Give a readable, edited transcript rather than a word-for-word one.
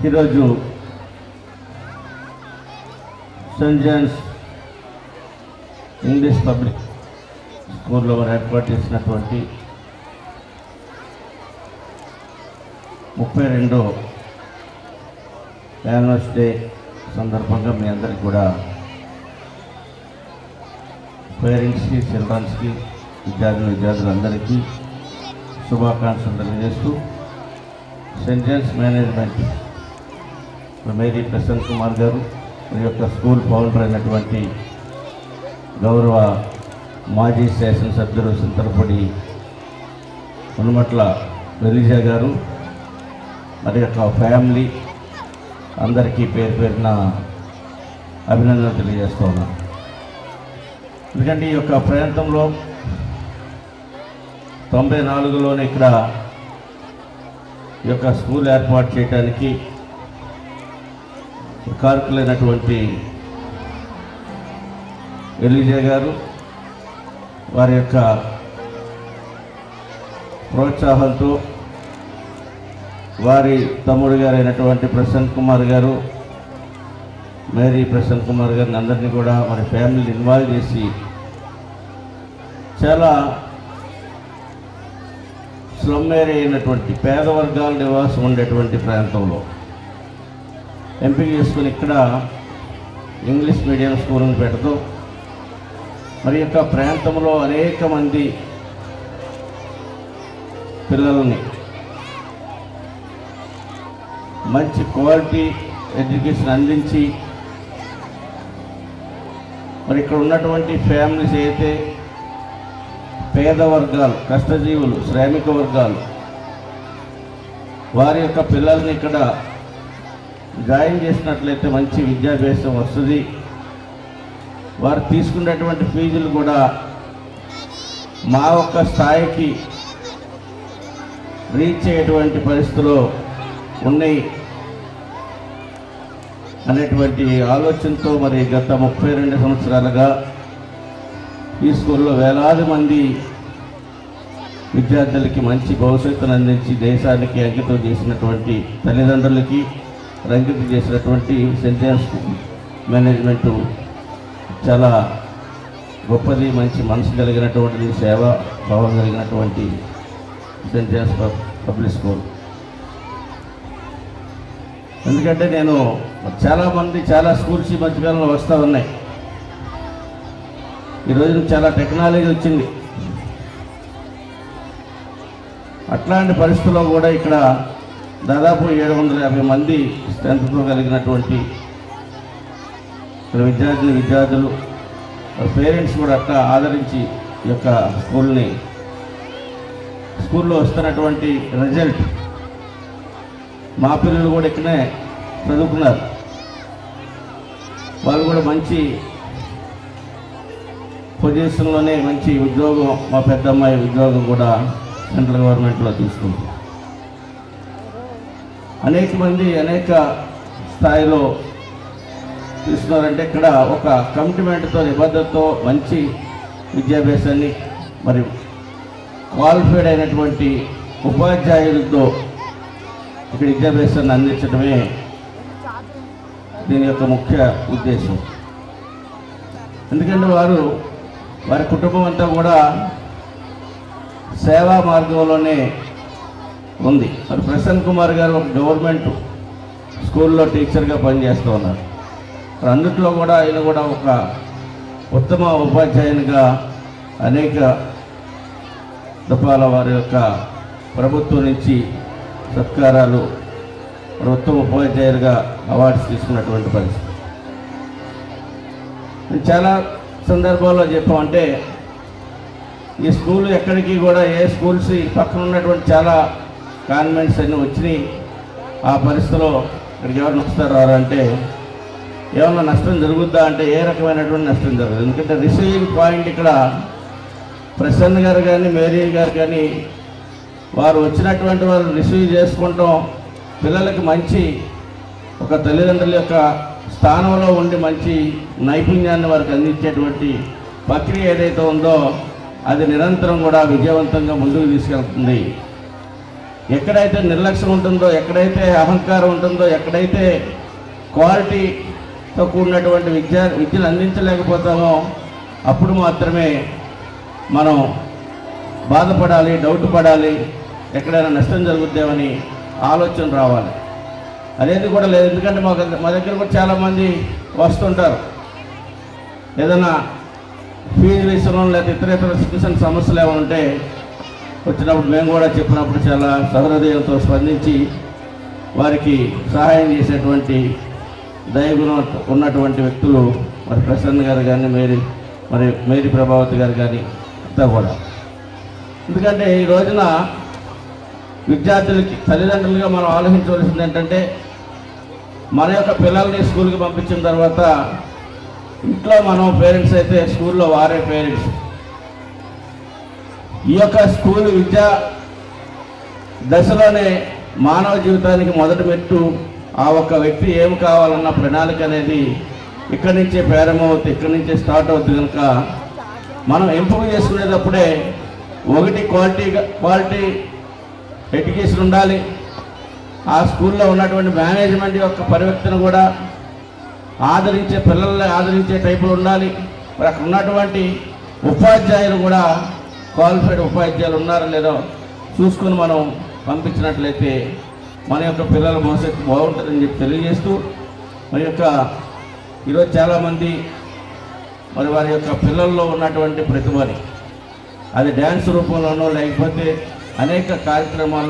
ఈరోజు Saint Johne's English public స్కూల్లో ఏర్పాటు చేసినటువంటి 32వ యానివర్సరీ డే సందర్భంగా మీ అందరికీ కూడా పేరెంట్స్కి, చిల్డ్రన్స్కి, విద్యార్థులందరికీ శుభాకాంక్షలు తెలియజేస్తూ Saint John's management Mary Prasanna Kumar garu మరి యొక్క స్కూల్ ఫౌండర్ అయినటువంటి గౌరవ మాజీ శాసనసభ్యులు చింతలపూడి మునుమట్ల వెలిజా గారు మరి యొక్క ఫ్యామిలీ అందరికీ పేరు పేరున అభినందనలు తెలియజేస్తూ ఉన్నాను. ఎందుకంటే ఈ యొక్క ప్రాంతంలో 94లోనే ఇక్కడ ఈ యొక్క స్కూల్ ఏర్పాటు చేయడానికి కారకులైనటువంటి ఎలిజా గారు వారి యొక్క ప్రోత్సాహంతో వారి తమ్ముడు గారు అయినటువంటి ప్రసన్న కుమార్ గారు, మేరీ ప్రసన్న కుమార్ గారిని అందరినీ కూడా మరి ఫ్యామిలీని ఇన్వాల్వ్ చేసి చాలా స్లమ్ ఏరియా అయినటువంటి పేద వర్గాల నివాసం ఉండేటువంటి ప్రాంతంలో ఎంపిక చేసుకుని ఇక్కడ ఇంగ్లీష్ మీడియం స్కూల్ని పెడుతూ మరి యొక్క ప్రాంతంలో అనేక మంది పిల్లల్ని మంచి క్వాలిటీ ఎడ్యుకేషన్ అందించి మరి ఇక్కడ ఉన్నటువంటి ఫ్యామిలీస్ అయితే పేద వర్గాలు, కష్టజీవులు, శ్రామిక వర్గాలు వారి యొక్క పిల్లల్ని ఇక్కడ జాయిన్ చేసినట్లయితే మంచి విద్యాభ్యాసం వస్తుంది. వారు తీసుకునేటువంటి ఫీజులు కూడా మా ఒక్క స్థాయికి రీచ్ అయ్యేటువంటి పరిస్థితుల్లో ఉన్నాయి అనేటువంటి ఆలోచనతో మరి గత 32 సంవత్సరాలుగా ఈ స్కూల్లో వేలాది మంది విద్యార్థులకి మంచి భవిష్యత్తును అందించి దేశానికి అంకితం చేసినటువంటి తల్లిదండ్రులకి అంకితం చేసినటువంటి సెయింట్ జాన్స్ మేనేజ్మెంటు చాలా గొప్పది, మంచి మనసు కలిగినటువంటి, సేవా భావం కలిగినటువంటి సెయింట్ జాన్స్ పబ్లిక్ స్కూల్. ఎందుకంటే నేను చాలా స్కూల్స్ ఈ మధ్యకాలంలో వస్తూ ఉన్నాయి. ఈరోజు చాలా టెక్నాలజీ వచ్చింది. అట్లాంటి పరిస్థితుల్లో కూడా ఇక్కడ దాదాపు 750 మంది స్ట్రెంత్తో కలిగినటువంటి విద్యార్థులు పేరెంట్స్ కూడా అట్లా ఆదరించి ఈ యొక్క స్కూల్లో వస్తున్నటువంటి రిజల్ట్ మా పిల్లలు కూడా ఇక్కడే చదువుకున్నారు. వాళ్ళు కూడా మంచి పొజిషన్లోనే మంచి ఉద్యోగం, మా పెద్దమ్మాయి ఉద్యోగం కూడా సెంట్రల్ గవర్నమెంట్లో తీసుకుంది. అనేక మంది అనేక స్థాయిలో తీసుకున్నారంటే ఇక్కడ ఒక కమిట్మెంట్తో, నిబద్ధతతో మంచి విద్యాభ్యాసాన్ని మరి క్వాలిఫైడ్ అయినటువంటి ఉపాధ్యాయులతో ఇక్కడ విద్యాభ్యాసాన్ని అందించడమే దీని యొక్క ముఖ్య ఉద్దేశం. ఎందుకంటే వారి కుటుంబం అంతా కూడా సేవా మార్గంలోనే ఉంది. మరి ప్రసన్న కుమార్ గారు ఒక గవర్నమెంట్ స్కూల్లో టీచర్గా పనిచేస్తూ ఉన్నారు. మరి అందుట్లో కూడా ఆయన కూడా ఒక ఉత్తమ ఉపాధ్యాయునిగా అనేక దఫాల వారి యొక్క ప్రభుత్వం నుంచి సత్కారాలు, ఉత్తమ ఉపాధ్యాయులుగా అవార్డ్స్ తీసుకున్నటువంటి పరిస్థితి. చాలా సందర్భాల్లో చెప్పామంటే ఈ స్కూల్ ఎక్కడికి కూడా ఏ స్కూల్స్ పక్కన ఉన్నటువంటి చాలా కాన్వెంట్స్ అన్నీ వచ్చినాయి. ఆ పరిస్థితిలో ఇక్కడికి ఎవరు వస్తారు అంటే ఏమన్నా నష్టం జరుగుద్దా అంటే ఏ రకమైనటువంటి నష్టం జరగదు. ఎందుకంటే రిసీవింగ్ పాయింట్ ఇక్కడ ప్రసన్న గారు కానీ, మేరీ గారు కానీ వారు వచ్చినటువంటి వారు రిసీవ్ చేసుకుంటాం, పిల్లలకి మంచి ఒక తల్లిదండ్రుల యొక్క స్థానంలో ఉండి మంచి నైపుణ్యాన్ని వారికి అందించేటువంటి ప్రక్రియ ఏదైతే ఉందో అది నిరంతరం కూడా విజయవంతంగా ముందుకు తీసుకెళ్తుంది. ఎక్కడైతే నిర్లక్ష్యం ఉంటుందో, ఎక్కడైతే అహంకారం ఉంటుందో, ఎక్కడైతే క్వాలిటీతో కూడినటువంటి విద్యను అందించలేకపోతామో అప్పుడు మాత్రమే మనం బాధపడాలి, డౌట్ పడాలి, ఎక్కడైనా నష్టం జరుగుద్దామని ఆలోచన రావాలి. అదేది కూడా లేదు. ఎందుకంటే మా దగ్గర కూడా చాలామంది వస్తుంటారు ఏదైనా ఫీజు విషయంలో లేదా ఇతర చిన్న సమస్యలు ఏమైనా ఉంటే వచ్చినప్పుడు మేము కూడా చెప్పినప్పుడు చాలా సహృదయంతో స్పందించి వారికి సహాయం చేసేటువంటి దయగుణం ఉన్నటువంటి వ్యక్తులు మరి ప్రసన్న గారు కానీ మేరీ ప్రభావతి గారు కానీ అంతా కూడా. ఎందుకంటే ఈ రోజున విద్యార్థులకి తల్లిదండ్రులుగా మనం ఆలోచించవలసింది ఏంటంటే, మన యొక్క పిల్లల్ని స్కూల్కి పంపించిన తర్వాత ఇంట్లో మనం పేరెంట్స్ అయితే స్కూల్లో వారే పేరెంట్స్. ఈ యొక్క స్కూల్ విద్యా దశలోనే మానవ జీవితానికి మొదటి మెట్టు ఆ ఒక్క వ్యక్తి ఏమి కావాలన్న ప్రణాళిక అనేది ఇక్కడి నుంచే ప్రారంభమవుతుంది, ఇక్కడి నుంచే స్టార్ట్ అవుతుంది. కనుక మనం ఎంపిక చేసుకునేటప్పుడే ఒకటి క్వాలిటీ ఎడ్యుకేషన్ ఉండాలి. ఆ స్కూల్లో ఉన్నటువంటి మేనేజ్మెంట్ యొక్క పరివర్తన కూడా ఆదరించే, పిల్లల్ని ఆదరించే టైపులో ఉండాలి. మరి అక్కడ ఉన్నటువంటి ఉపాధ్యాయులు కూడా క్వాలిఫైడ్ ఉపాధ్యాయులు ఉన్నారో లేదో చూసుకొని మనం పంపించినట్లయితే మన యొక్క పిల్లల భవిష్యత్తు బాగుంటుందని చెప్పి తెలియజేస్తూ, మరి యొక్క ఈరోజు చాలామంది మరి వారి యొక్క పిల్లల్లో ఉన్నటువంటి ప్రతిభని అది డ్యాన్స్ రూపంలోనో లేకపోతే అనేక కార్యక్రమాలు